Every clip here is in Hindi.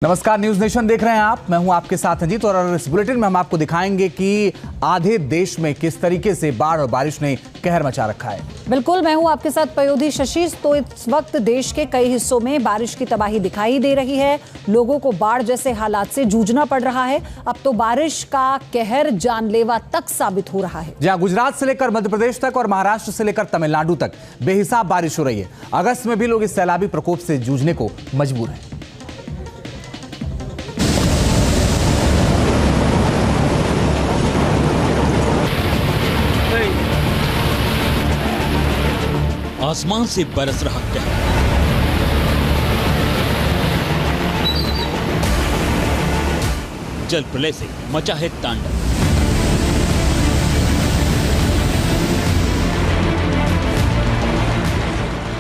नमस्कार, न्यूज नेशन देख रहे हैं आप। मैं हूं आपके साथ अजीत और इस बुलेटिन में हम आपको दिखाएंगे कि आधे देश में किस तरीके से बाढ़ और बारिश ने कहर मचा रखा है। बिल्कुल, मैं हूं आपके साथ पयोधी शशि। तो इस वक्त देश के कई हिस्सों में बारिश की तबाही दिखाई दे रही है। लोगों को बाढ़ जैसे हालात से जूझना पड़ रहा है। अब तो बारिश का कहर जानलेवा तक साबित हो रहा है। जहां गुजरात से लेकर मध्य प्रदेश तक और महाराष्ट्र से लेकर तमिलनाडु तक बेहिसाब बारिश हो रही है। अगस्त में भी लोग इस सैलाबी प्रकोप से जूझने को मजबूर हैं। आसमान से बरस रहा कहर, जल प्रलय से मचा है तांडव।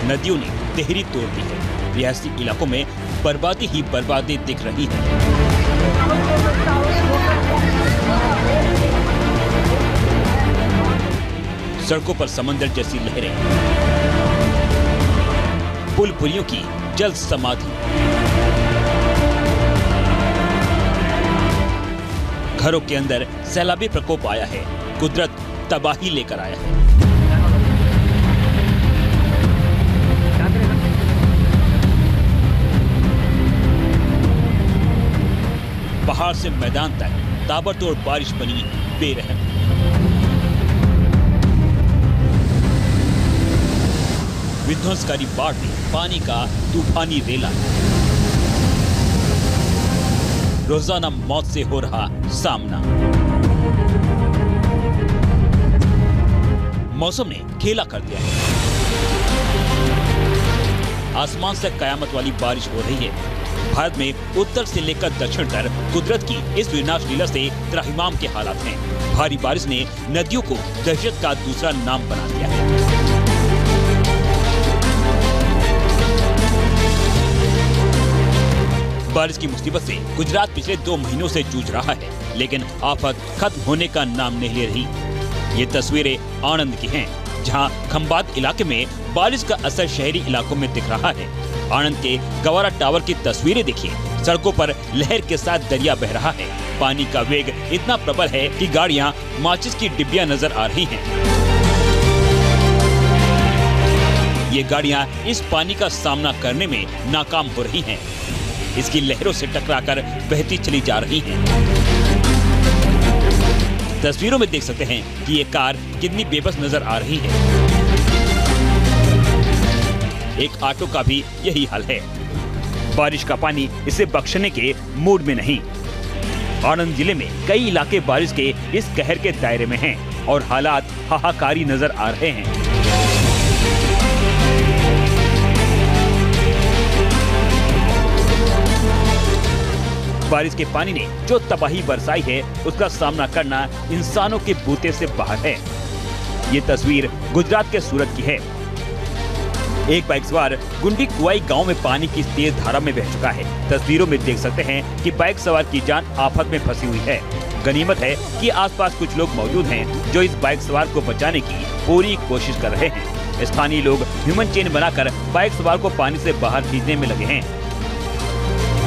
नदियों ने तहरी तोड़ दी है। रियासती इलाकों में बर्बादी ही बर्बादी दिख रही है। सड़कों पर समंदर जैसी लहरें, पुल पुलियों की जल समाधि, घरों के अंदर सैलाबी प्रकोप आया है। कुदरत तबाही लेकर आया है। पहाड़ से मैदान तक ताबड़तोड़ बारिश बनी बेरहम। विध्वंसकारी बाढ़ ने पानी का तूफानी रेला। रोजाना मौत से हो रहा सामना। मौसम ने खेला कर दिया है। आसमान से कयामत वाली बारिश हो रही है। भारत में उत्तर से लेकर दक्षिण तक कुदरत की इस विनाश लीला से त्राहिमाम के हालात हैं। भारी बारिश ने नदियों को दहशत का दूसरा नाम बना दिया है। बारिश की मुसीबत से गुजरात पिछले 2 महीनों से जूझ रहा है, लेकिन आफत खत्म होने का नाम नहीं ले रही। ये तस्वीरें आणंद की हैं, जहां खंबात इलाके में बारिश का असर शहरी इलाकों में दिख रहा है। आणंद के गवारा टावर की तस्वीरें देखिए। सड़कों पर लहर के साथ दरिया बह रहा है। पानी का वेग इतना प्रबल है कि गाड़ियां माचिस की डिब्बियां नजर आ रही हैं। ये गाड़ियां इस पानी का सामना करने में नाकाम हो रही हैं। इसकी लहरों से टकराकर बहती चली जा रही हैं। तस्वीरों में देख सकते हैं कि ये कार कितनी बेबस नजर आ रही है। एक ऑटो का भी यही हाल है। बारिश का पानी इसे बख्शने के मूड में नहीं। आणंद जिले में कई इलाके बारिश के इस कहर के दायरे में हैं और हालात हाहाकारी नजर आ रहे हैं। बारिश के पानी ने जो तबाही बरसाई है, उसका सामना करना इंसानों के बूते से बाहर है। ये तस्वीर गुजरात के सूरत की है। एक बाइक सवार गुंडी कुआई गांव में पानी की तेज धारा में बह चुका है। तस्वीरों में देख सकते हैं कि बाइक सवार की जान आफत में फंसी हुई है। गनीमत है कि आसपास कुछ लोग मौजूद हैं जो इस बाइक सवार को बचाने की पूरी कोशिश कर रहे हैं। स्थानीय लोग ह्यूमन चेन बनाकर बाइक सवार को पानी से बाहर खींचने में लगे हैं।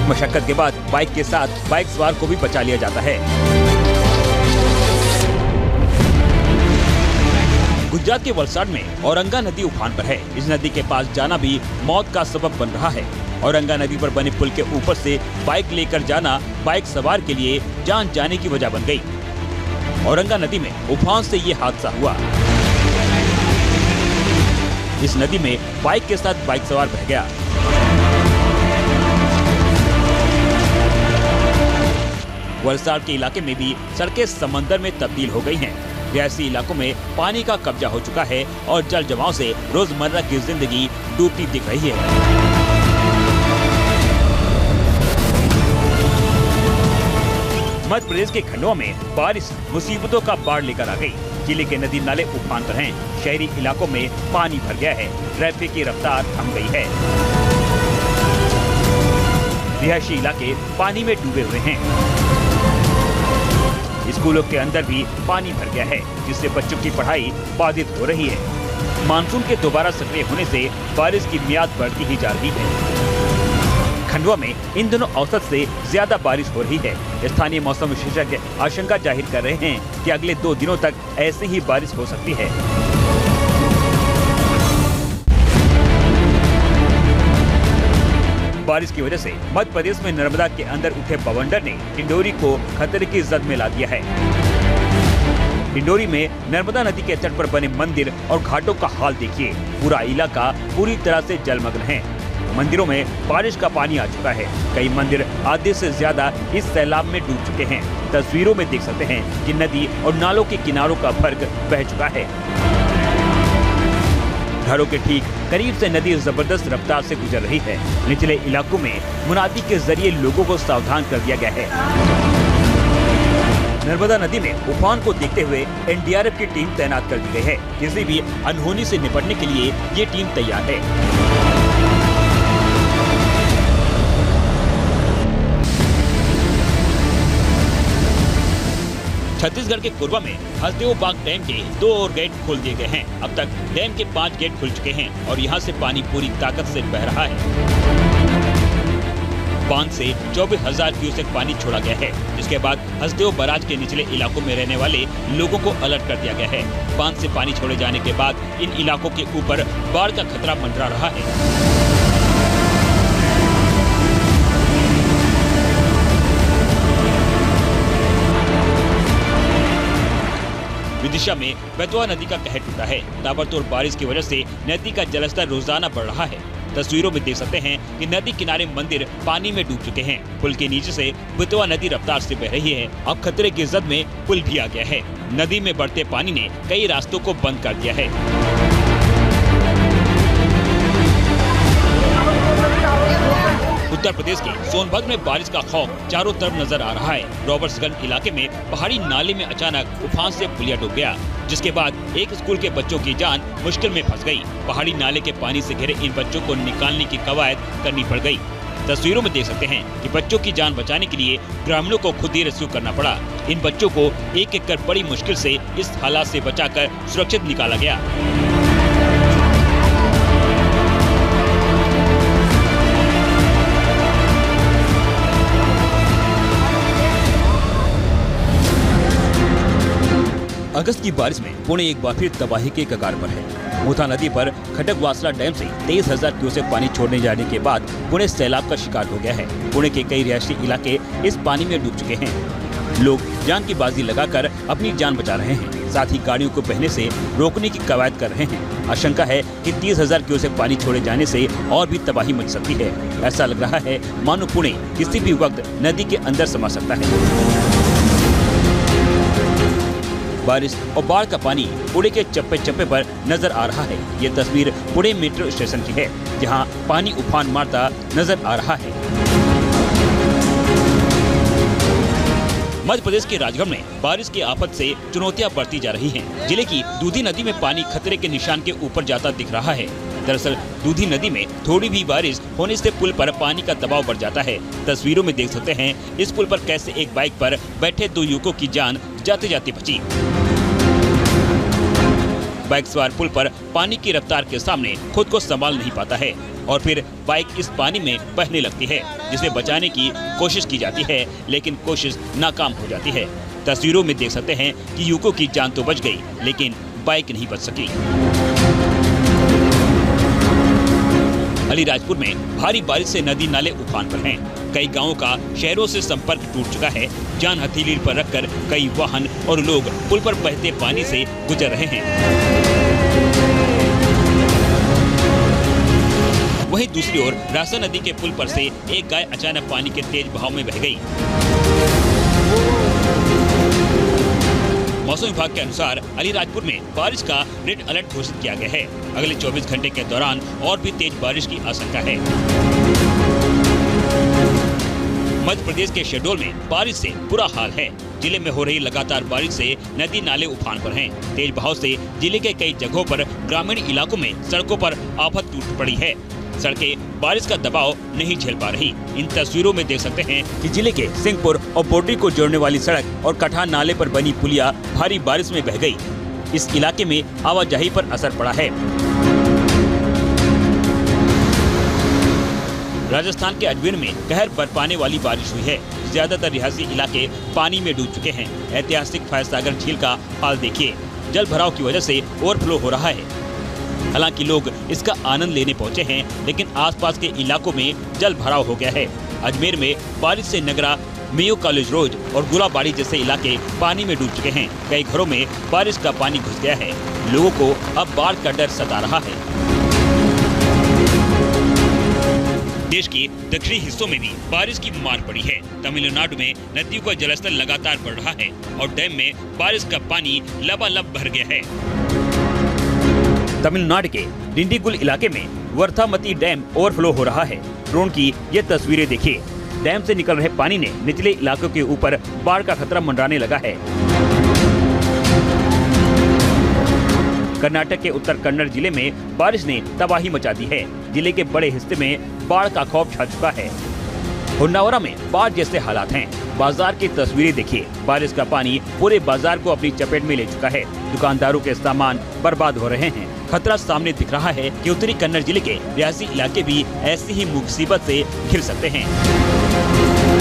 मशक्कत के बाद बाइक के साथ बाइक सवार को भी बचा लिया जाता है। गुजरात के वलसाड में औरंगा नदी उफान पर है। इस नदी के पास जाना भी मौत का सबब बन रहा है। औरंगा नदी पर बने पुल के ऊपर से बाइक लेकर जाना बाइक सवार के लिए जान जाने की वजह बन गई। औरंगा नदी में उफान से ये हादसा हुआ। इस नदी में बाइक के साथ बाइक सवार बह गया। वलसाड के इलाके में भी सड़कें समंदर में तब्दील हो गई हैं। रियासी इलाकों में पानी का कब्जा हो चुका है और जल जमाव से रोजमर्रा की जिंदगी डूबती दिख रही है। मध्य प्रदेश के खंडवा में बारिश मुसीबतों का बाढ़ लेकर आ गई। जिले के नदी नाले उफान पर हैं। शहरी इलाकों में पानी भर गया है। ट्रैफिक की रफ्तार थम गई है। रिहायशी इलाके पानी में डूबे हुए हैं। स्कूलों के अंदर भी पानी भर गया है, जिससे बच्चों की पढ़ाई बाधित हो रही है। मानसून के दोबारा सक्रिय होने से बारिश की मियाद बढ़ती ही जा रही है। खंडवा में इन दिनों औसत से ज्यादा बारिश हो रही है। स्थानीय मौसम विशेषज्ञ आशंका जाहिर कर रहे हैं कि अगले 2 दिनों तक ऐसी ही बारिश हो सकती है। बारिश की वजह से मध्य प्रदेश में नर्मदा के अंदर उठे बवंडर ने डिंडोरी को खतरे की जद में ला दिया है। डिंडोरी में नर्मदा नदी के तट पर बने मंदिर और घाटों का हाल देखिए। पूरा इलाका पूरी तरह से जलमग्न है। मंदिरों में बारिश का पानी आ चुका है। कई मंदिर आधे से ज्यादा इस सैलाब में डूब चुके हैं। तस्वीरों में देख सकते हैं कि नदी और नालों के किनारों का फर्क बह चुका है। घरों के ठीक करीब से नदी जबरदस्त रफ्तार से गुजर रही है। निचले इलाकों में मुनादी के जरिए लोगों को सावधान कर दिया गया है। नर्मदा नदी में उफान को देखते हुए एनडीआरएफ की टीम तैनात कर दी गई है। किसी भी अनहोनी से निपटने के लिए ये टीम तैयार है। छत्तीसगढ़ के कोरबा में हसदेव बाग डैम के 2 और गेट खोल दिए गए हैं। अब तक डैम के 5 गेट खुल चुके हैं और यहां से पानी पूरी ताकत से बह रहा है। बांध से 24,000 क्यूसेक पानी छोड़ा गया है, जिसके बाद हसदेव बराज के निचले इलाकों में रहने वाले लोगों को अलर्ट कर दिया गया है। बांध से पानी छोड़े जाने के बाद इन इलाकों के ऊपर बाढ़ का खतरा मंडरा रहा है। विदिशा में बेतवा नदी का कहर टूटा है। ताबड़तोड़ बारिश की वजह से नदी का जलस्तर रोजाना बढ़ रहा है। तस्वीरों में देख सकते हैं कि नदी किनारे मंदिर पानी में डूब चुके हैं। पुल के नीचे से बेतवा नदी रफ्तार से बह रही है। अब खतरे की जद में पुल भी आ गया है। नदी में बढ़ते पानी ने कई रास्तों को बंद कर दिया है। उत्तर प्रदेश के सोनभद्र में बारिश का खौफ चारों तरफ नजर आ रहा है। रॉबर्ट्सगंज इलाके में पहाड़ी नाले में अचानक उफान से पुलिया डूब गया, जिसके बाद एक स्कूल के बच्चों की जान मुश्किल में फंस गई। पहाड़ी नाले के पानी से घिरे इन बच्चों को निकालने की कवायद करनी पड़ गई। तस्वीरों में देख सकते हैं कि बच्चों की जान बचाने के लिए ग्रामीणों को खुद ही रेस्क्यू करना पड़ा। इन बच्चों को एक एक कर बड़ी मुश्किल से इस हालात से बचाकर सुरक्षित निकाला गया। अगस्त की बारिश में पुणे एक बार फिर तबाही के कगार पर है। मोथा नदी पर खटकवासला डैम से 23,000 क्यूसेक पानी छोड़ने जाने के बाद पुणे सैलाब का शिकार हो गया है। पुणे के कई रिहायशी इलाके इस पानी में डूब चुके हैं। लोग जान की बाजी लगाकर अपनी जान बचा रहे हैं, साथ ही गाड़ियों को बहने से रोकने की कवायद कर रहे हैं। आशंका है कि 30,000 क्यूसेक पानी छोड़े जाने से और भी तबाही मच सकती है। ऐसा लग रहा है मानो पुणे किसी भी वक्त नदी के अंदर समा सकता है। बारिश और बाढ़ का पानी पुणे के चप्पे चप्पे पर नजर आ रहा है। ये तस्वीर पुणे मेट्रो स्टेशन की है, जहां पानी उफान मारता नजर आ रहा है। मध्य प्रदेश के राजगढ़ में बारिश की आफत से चुनौतियां बढ़ती जा रही हैं। जिले की दूधी नदी में पानी खतरे के निशान के ऊपर जाता दिख रहा है। दरअसल दूधी नदी में थोड़ी भी बारिश होने से पुल पर पानी का दबाव बढ़ जाता है। तस्वीरों में देख सकते हैं इस पुल पर कैसे एक बाइक पर बैठे 2 युवकों की जान जाते जाते बची। बाइक सवार पुल पर पानी की रफ्तार के सामने खुद को संभाल नहीं पाता है और फिर बाइक इस पानी में बहने लगती है, जिसे बचाने की कोशिश की जाती है, लेकिन कोशिश नाकाम हो जाती है। तस्वीरों में देख सकते हैं कि युवकों की जान तो बच गई, लेकिन बाइक नहीं बच सकी। अलीराजपुर में भारी बारिश से नदी नाले उफान पर हैं। कई गांवों का शहरों से संपर्क टूट चुका है। जान हथेली पर रखकर कई वाहन और लोग पुल पर बहते पानी से गुजर रहे हैं। वहीं दूसरी ओर रासा नदी के पुल पर से एक गाय अचानक पानी के तेज बहाव में बह गई। मौसम विभाग के अनुसार अलीराजपुर में बारिश का रेड अलर्ट घोषित किया गया है। अगले 24 घंटे के दौरान और भी तेज बारिश की आशंका है। मध्य प्रदेश के शहडोल में बारिश से बुरा हाल है। जिले में हो रही लगातार बारिश से नदी नाले उफान पर हैं। तेज बहाव से जिले के कई जगहों पर ग्रामीण इलाकों में सड़कों पर आफत टूट पड़ी है। सड़कें बारिश का दबाव नहीं झेल पा रही। इन तस्वीरों में देख सकते हैं कि जिले के सिंहपुर और पोटरी को जोड़ने वाली सड़क और कठार नाले पर बनी पुलिया भारी बारिश में बह गई। इस इलाके में आवाजाही पर असर पड़ा है। राजस्थान के अजमेर में कहर बरपाने वाली बारिश हुई है। ज्यादातर रिहायशी इलाके पानी में डूब चुके हैं। ऐतिहासिक फैजसागर झील का हाल देखिए, जल भराव की वजह से ओवरफ्लो हो रहा है। हालांकि लोग इसका आनंद लेने पहुंचे हैं, लेकिन आसपास के इलाकों में जल भराव हो गया है। अजमेर में बारिश से नगरा, मेयो कॉलेज रोड और गुलाबाड़ी जैसे इलाके पानी में डूब चुके हैं। कई घरों में बारिश का पानी घुस गया है। लोगों को अब बाढ़ का डर सता रहा है। देश के दक्षिणी हिस्सों में भी बारिश की मार पड़ी है। तमिलनाडु में नदियों का जलस्तर लगातार बढ़ रहा है और डैम में बारिश का पानी लबालब भर गया है। तमिलनाडु के डिंडीगुल इलाके में वर्थामती डैम ओवरफ्लो हो रहा है। ड्रोन की ये तस्वीरें देखिए। डैम से निकल रहे पानी ने निचले इलाकों के ऊपर बाढ़ का खतरा मंडराने लगा है। कर्नाटक के उत्तर कन्नड़ जिले में बारिश ने तबाही मचा दी है। जिले के बड़े हिस्से में बाढ़ का खौफ छा चुका है। होन्नावरा में बाढ़ जैसे हालात हैं। बाजार की तस्वीरें देखिए। बारिश का पानी पूरे बाजार को अपनी चपेट में ले चुका है। दुकानदारों के सामान बर्बाद हो रहे हैं। खतरा सामने दिख रहा है कि उत्तरी कन्नड़ जिले के रिहायशी इलाके भी ऐसी ही मुसीबत से घिर सकते हैं।